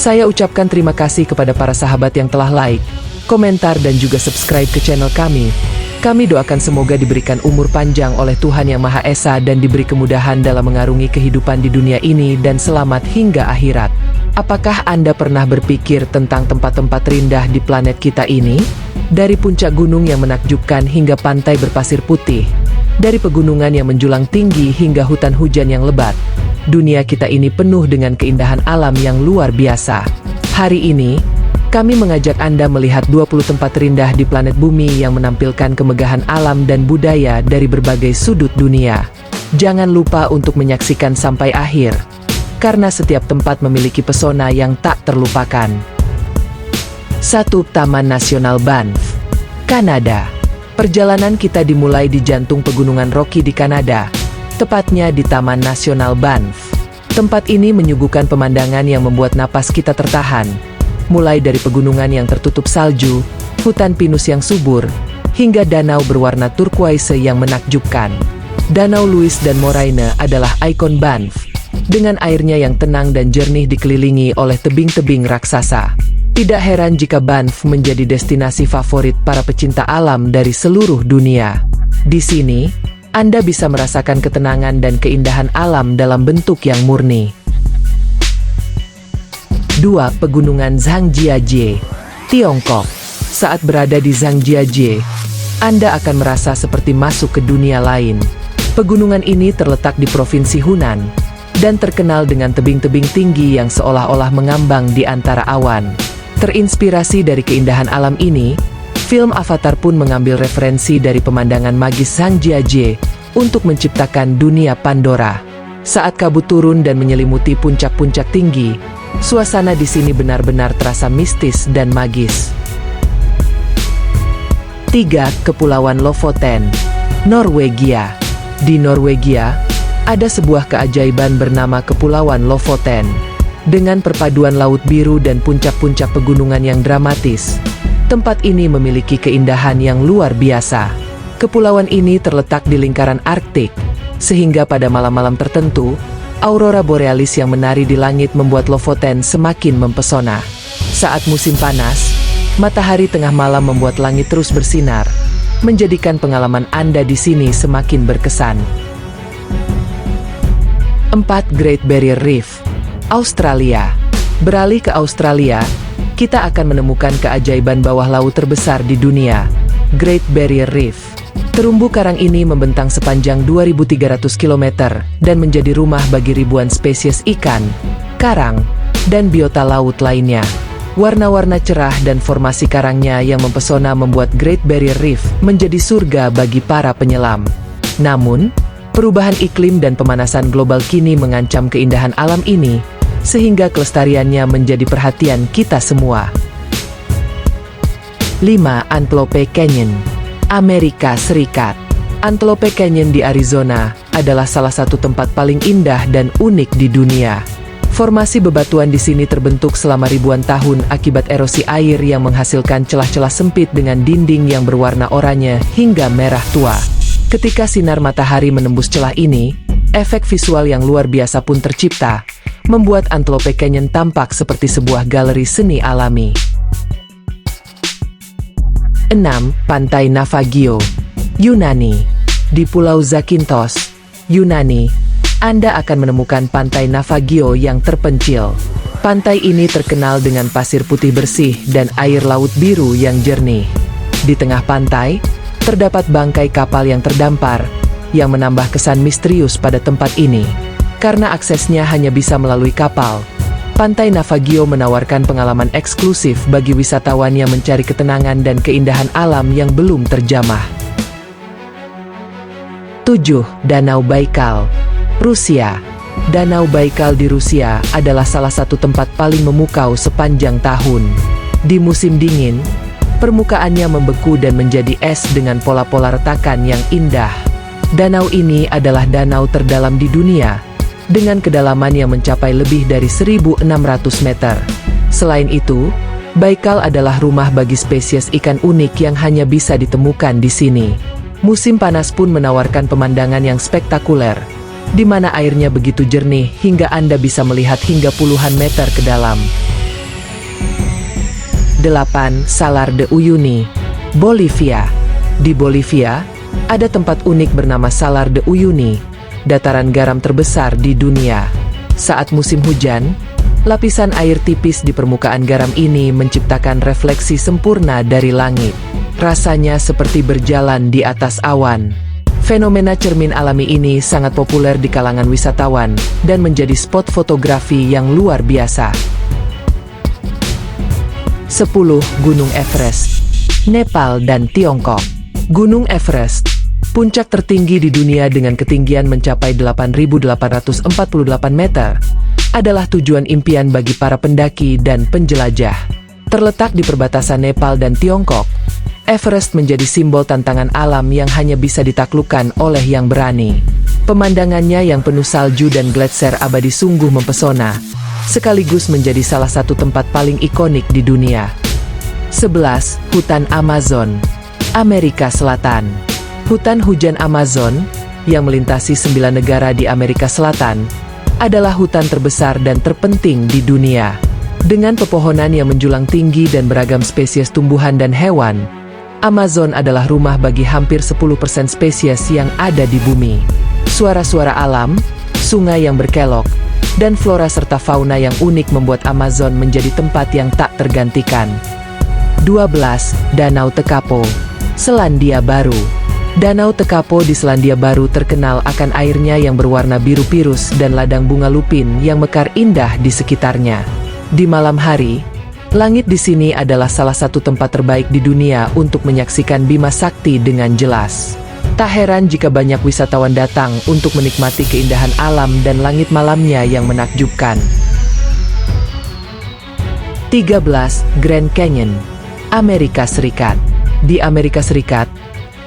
Saya ucapkan terima kasih kepada para sahabat yang telah like, komentar dan juga subscribe ke channel kami. Kami doakan semoga diberikan umur panjang oleh Tuhan Yang Maha Esa dan diberi kemudahan dalam mengarungi kehidupan di dunia ini dan selamat hingga akhirat. Apakah Anda pernah berpikir tentang tempat-tempat terindah di planet kita ini? Dari puncak gunung yang menakjubkan hingga pantai berpasir putih, dari pegunungan yang menjulang tinggi hingga hutan hujan yang lebat, dunia kita ini penuh dengan keindahan alam yang luar biasa. Hari ini, kami mengajak Anda melihat 20 tempat terindah di planet bumi yang menampilkan kemegahan alam dan budaya dari berbagai sudut dunia. Jangan lupa untuk menyaksikan sampai akhir, karena setiap tempat memiliki pesona yang tak terlupakan. 1. Taman Nasional Banff, Kanada. Perjalanan kita dimulai di jantung pegunungan Rocky di Kanada, tepatnya di Taman Nasional Banff. Tempat ini menyuguhkan pemandangan yang membuat napas kita tertahan, mulai dari pegunungan yang tertutup salju, hutan pinus yang subur, hingga danau berwarna turquoise yang menakjubkan. Danau Louise dan Moraine adalah ikon Banff, dengan airnya yang tenang dan jernih dikelilingi oleh tebing-tebing raksasa. Tidak heran jika Banff menjadi destinasi favorit para pecinta alam dari seluruh dunia. Di sini, Anda bisa merasakan ketenangan dan keindahan alam dalam bentuk yang murni. 2. Pegunungan Zhangjiajie, Tiongkok. Saat berada di Zhangjiajie, Anda akan merasa seperti masuk ke dunia lain. Pegunungan ini terletak di Provinsi Hunan, dan terkenal dengan tebing-tebing tinggi yang seolah-olah mengambang di antara awan. Terinspirasi dari keindahan alam ini, film Avatar pun mengambil referensi dari pemandangan magis Zhangjiajie untuk menciptakan dunia Pandora. Saat kabut turun dan menyelimuti puncak-puncak tinggi, suasana di sini benar-benar terasa mistis dan magis. 3. Kepulauan Lofoten, Norwegia. Di Norwegia, ada sebuah keajaiban bernama Kepulauan Lofoten. Dengan perpaduan laut biru dan puncak-puncak pegunungan yang dramatis, tempat ini memiliki keindahan yang luar biasa. Kepulauan ini terletak di lingkaran Arktik, sehingga pada malam-malam tertentu, aurora borealis yang menari di langit membuat Lofoten semakin mempesona. Saat musim panas, matahari tengah malam membuat langit terus bersinar, menjadikan pengalaman Anda di sini semakin berkesan. 4. Great Barrier Reef, Australia. Beralih ke Australia, kita akan menemukan keajaiban bawah laut terbesar di dunia, Great Barrier Reef. Terumbu karang ini membentang sepanjang 2.300 km dan menjadi rumah bagi ribuan spesies ikan, karang, dan biota laut lainnya. Warna-warna cerah dan formasi karangnya yang mempesona membuat Great Barrier Reef menjadi surga bagi para penyelam. Namun, perubahan iklim dan pemanasan global kini mengancam keindahan alam ini, sehingga kelestariannya menjadi perhatian kita semua. 5. Antelope Canyon, Amerika Serikat. Antelope Canyon di Arizona adalah salah satu tempat paling indah dan unik di dunia. Formasi bebatuan di sini terbentuk selama ribuan tahun akibat erosi air yang menghasilkan celah-celah sempit dengan dinding yang berwarna oranye hingga merah tua. Ketika sinar matahari menembus celah ini, efek visual yang luar biasa pun tercipta, membuat Antelope Canyon tampak seperti sebuah galeri seni alami. 6. Pantai Navagio, Yunani. Di Pulau Zakynthos, Yunani, Anda akan menemukan Pantai Navagio yang terpencil. Pantai ini terkenal dengan pasir putih bersih dan air laut biru yang jernih. Di tengah pantai, terdapat bangkai kapal yang terdampar, yang menambah kesan misterius pada tempat ini. Karena aksesnya hanya bisa melalui kapal, Pantai Navagio menawarkan pengalaman eksklusif bagi wisatawan yang mencari ketenangan dan keindahan alam yang belum terjamah. 7. Danau Baikal, Rusia. Danau Baikal di Rusia adalah salah satu tempat paling memukau sepanjang tahun. Di musim dingin, permukaannya membeku dan menjadi es dengan pola-pola retakan yang indah. Danau ini adalah danau terdalam di dunia, dengan kedalaman yang mencapai lebih dari 1.600 meter. Selain itu, Baikal adalah rumah bagi spesies ikan unik yang hanya bisa ditemukan di sini. Musim panas pun menawarkan pemandangan yang spektakuler, di mana airnya begitu jernih hingga Anda bisa melihat hingga puluhan meter ke dalam. 8. Salar de Uyuni, Bolivia. Di Bolivia, ada tempat unik bernama Salar de Uyuni, dataran garam terbesar di dunia. Saat musim hujan, lapisan air tipis di permukaan garam ini menciptakan refleksi sempurna dari langit. Rasanya seperti berjalan di atas awan. Fenomena cermin alami ini sangat populer di kalangan wisatawan dan menjadi spot fotografi yang luar biasa. 10. Gunung Everest, Nepal dan Tiongkok. Gunung Everest, puncak tertinggi di dunia dengan ketinggian mencapai 8.848 meter, adalah tujuan impian bagi para pendaki dan penjelajah. Terletak di perbatasan Nepal dan Tiongkok, Everest menjadi simbol tantangan alam yang hanya bisa ditaklukkan oleh yang berani. Pemandangannya yang penuh salju dan gletser abadi sungguh mempesona, sekaligus menjadi salah satu tempat paling ikonik di dunia. 11. Hutan Amazon, Amerika Selatan. Hutan hujan Amazon, yang melintasi 9 negara di Amerika Selatan, adalah hutan terbesar dan terpenting di dunia. Dengan pepohonan yang menjulang tinggi dan beragam spesies tumbuhan dan hewan, Amazon adalah rumah bagi hampir 10% spesies yang ada di bumi. Suara-suara alam, sungai yang berkelok, dan flora serta fauna yang unik membuat Amazon menjadi tempat yang tak tergantikan. 12. Danau Tekapo, Selandia Baru. Danau Tekapo di Selandia Baru terkenal akan airnya yang berwarna biru pirus dan ladang bunga lupin yang mekar indah di sekitarnya. Di malam hari, langit di sini adalah salah satu tempat terbaik di dunia untuk menyaksikan Bima Sakti dengan jelas. Tak heran jika banyak wisatawan datang untuk menikmati keindahan alam dan langit malamnya yang menakjubkan. 13. Grand Canyon, Amerika Serikat. Di Amerika Serikat,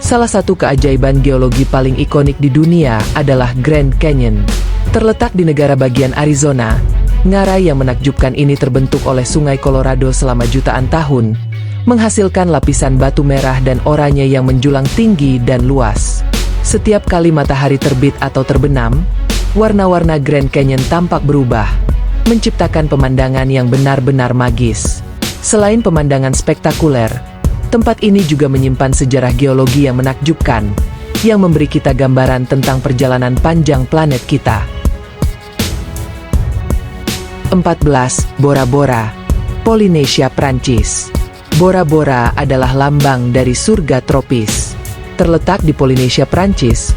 salah satu keajaiban geologi paling ikonik di dunia adalah Grand Canyon. Terletak di negara bagian Arizona, ngarai yang menakjubkan ini terbentuk oleh Sungai Colorado selama jutaan tahun, menghasilkan lapisan batu merah dan oranye yang menjulang tinggi dan luas. Setiap kali matahari terbit atau terbenam, warna-warna Grand Canyon tampak berubah, menciptakan pemandangan yang benar-benar magis. Selain pemandangan spektakuler, tempat ini juga menyimpan sejarah geologi yang menakjubkan, yang memberi kita gambaran tentang perjalanan panjang planet kita. 14. Bora Bora, Polinesia, Prancis. Bora Bora adalah lambang dari surga tropis. Terletak di Polinesia, Prancis,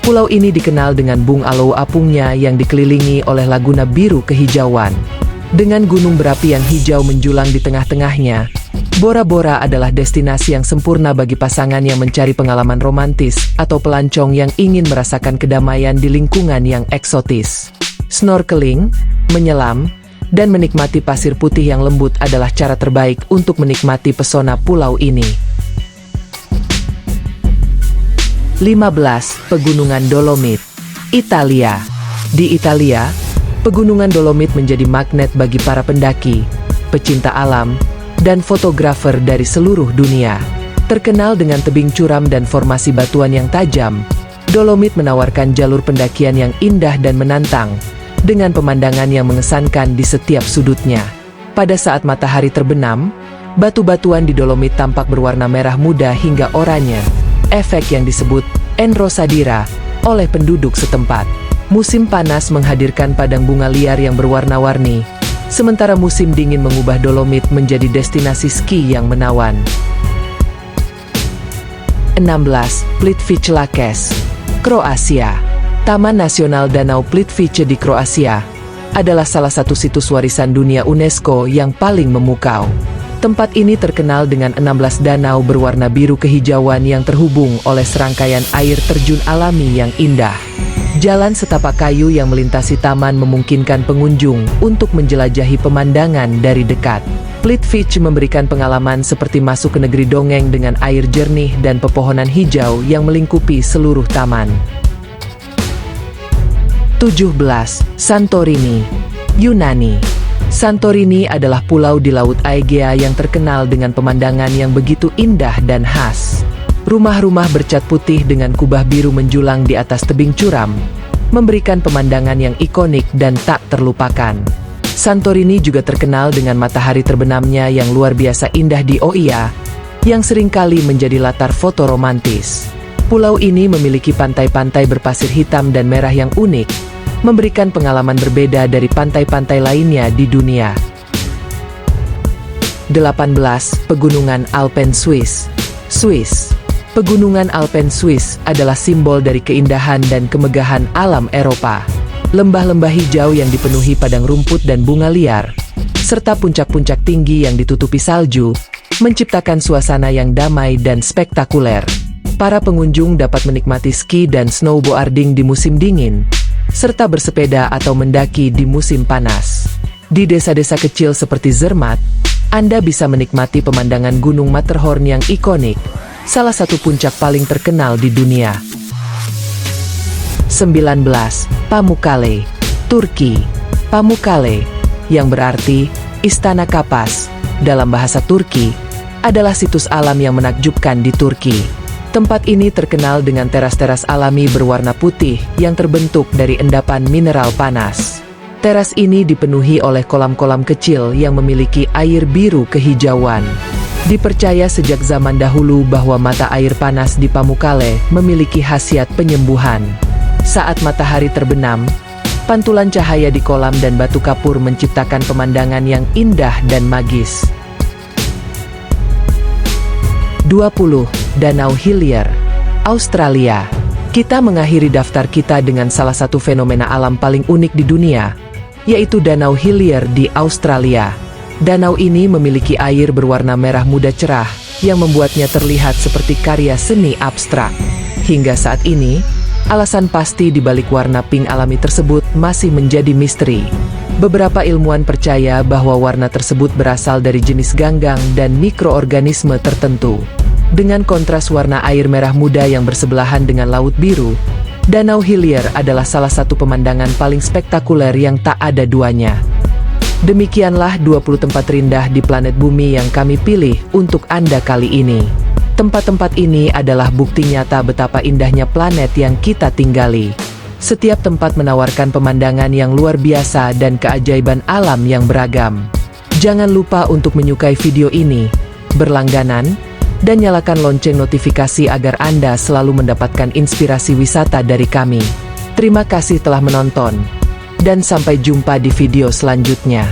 pulau ini dikenal dengan Bung Aloe apungnya yang dikelilingi oleh laguna biru kehijauan. Dengan gunung berapi yang hijau menjulang di tengah-tengahnya, Bora Bora adalah destinasi yang sempurna bagi pasangan yang mencari pengalaman romantis atau pelancong yang ingin merasakan kedamaian di lingkungan yang eksotis. Snorkeling, menyelam, dan menikmati pasir putih yang lembut adalah cara terbaik untuk menikmati pesona pulau ini. 15. Pegunungan Dolomit, Italia. Di Italia, Pegunungan Dolomit menjadi magnet bagi para pendaki, pecinta alam, dan fotografer dari seluruh dunia. Terkenal dengan tebing curam dan formasi batuan yang tajam, Dolomit menawarkan jalur pendakian yang indah dan menantang, dengan pemandangan yang mengesankan di setiap sudutnya. Pada saat matahari terbenam, batu-batuan di Dolomit tampak berwarna merah muda hingga oranye, efek yang disebut enrosadira oleh penduduk setempat. Musim panas menghadirkan padang bunga liar yang berwarna-warni, sementara musim dingin mengubah Dolomit menjadi destinasi ski yang menawan. 16. Plitvice Lakes, Kroasia. Taman Nasional Danau Plitvice di Kroasia adalah salah satu situs warisan dunia UNESCO yang paling memukau. Tempat ini terkenal dengan 16 danau berwarna biru kehijauan yang terhubung oleh serangkaian air terjun alami yang indah. Jalan setapak kayu yang melintasi taman memungkinkan pengunjung untuk menjelajahi pemandangan dari dekat. Plitvice memberikan pengalaman seperti masuk ke negeri dongeng dengan air jernih dan pepohonan hijau yang melingkupi seluruh taman. 17. Santorini, Yunani. Santorini adalah pulau di Laut Aegea yang terkenal dengan pemandangan yang begitu indah dan khas. Rumah-rumah bercat putih dengan kubah biru menjulang di atas tebing curam, memberikan pemandangan yang ikonik dan tak terlupakan. Santorini juga terkenal dengan matahari terbenamnya yang luar biasa indah di Oia, yang seringkali menjadi latar foto romantis. Pulau ini memiliki pantai-pantai berpasir hitam dan merah yang unik, memberikan pengalaman berbeda dari pantai-pantai lainnya di dunia. 18. Pegunungan Alpen Swiss. Swiss. Pegunungan Alpen Swiss adalah simbol dari keindahan dan kemegahan alam Eropa. Lembah-lembah hijau yang dipenuhi padang rumput dan bunga liar, serta puncak-puncak tinggi yang ditutupi salju, menciptakan suasana yang damai dan spektakuler. Para pengunjung dapat menikmati ski dan snowboarding di musim dingin, serta bersepeda atau mendaki di musim panas. Di desa-desa kecil seperti Zermatt, Anda bisa menikmati pemandangan Gunung Matterhorn yang ikonik, salah satu puncak paling terkenal di dunia. 19. Pamukkale, Turki. Pamukkale, yang berarti Istana Kapas dalam bahasa Turki, adalah situs alam yang menakjubkan di Turki. Tempat ini terkenal dengan teras-teras alami berwarna putih yang terbentuk dari endapan mineral panas. Teras ini dipenuhi oleh kolam-kolam kecil yang memiliki air biru kehijauan. Dipercaya sejak zaman dahulu bahwa mata air panas di Pamukkale memiliki khasiat penyembuhan. Saat matahari terbenam, pantulan cahaya di kolam dan batu kapur menciptakan pemandangan yang indah dan magis. 20. Danau Hillier, Australia. Kita mengakhiri daftar kita dengan salah satu fenomena alam paling unik di dunia, yaitu Danau Hillier di Australia. Danau ini memiliki air berwarna merah muda cerah, yang membuatnya terlihat seperti karya seni abstrak. Hingga saat ini, alasan pasti di balik warna pink alami tersebut masih menjadi misteri. Beberapa ilmuwan percaya bahwa warna tersebut berasal dari jenis ganggang dan mikroorganisme tertentu. Dengan kontras warna air merah muda yang bersebelahan dengan laut biru, Danau Hillier adalah salah satu pemandangan paling spektakuler yang tak ada duanya. Demikianlah 20 tempat terindah di planet bumi yang kami pilih untuk Anda kali ini. Tempat-tempat ini adalah bukti nyata betapa indahnya planet yang kita tinggali. Setiap tempat menawarkan pemandangan yang luar biasa dan keajaiban alam yang beragam. Jangan lupa untuk menyukai video ini, berlangganan, dan nyalakan lonceng notifikasi agar Anda selalu mendapatkan inspirasi wisata dari kami. Terima kasih telah menonton, dan sampai jumpa di video selanjutnya.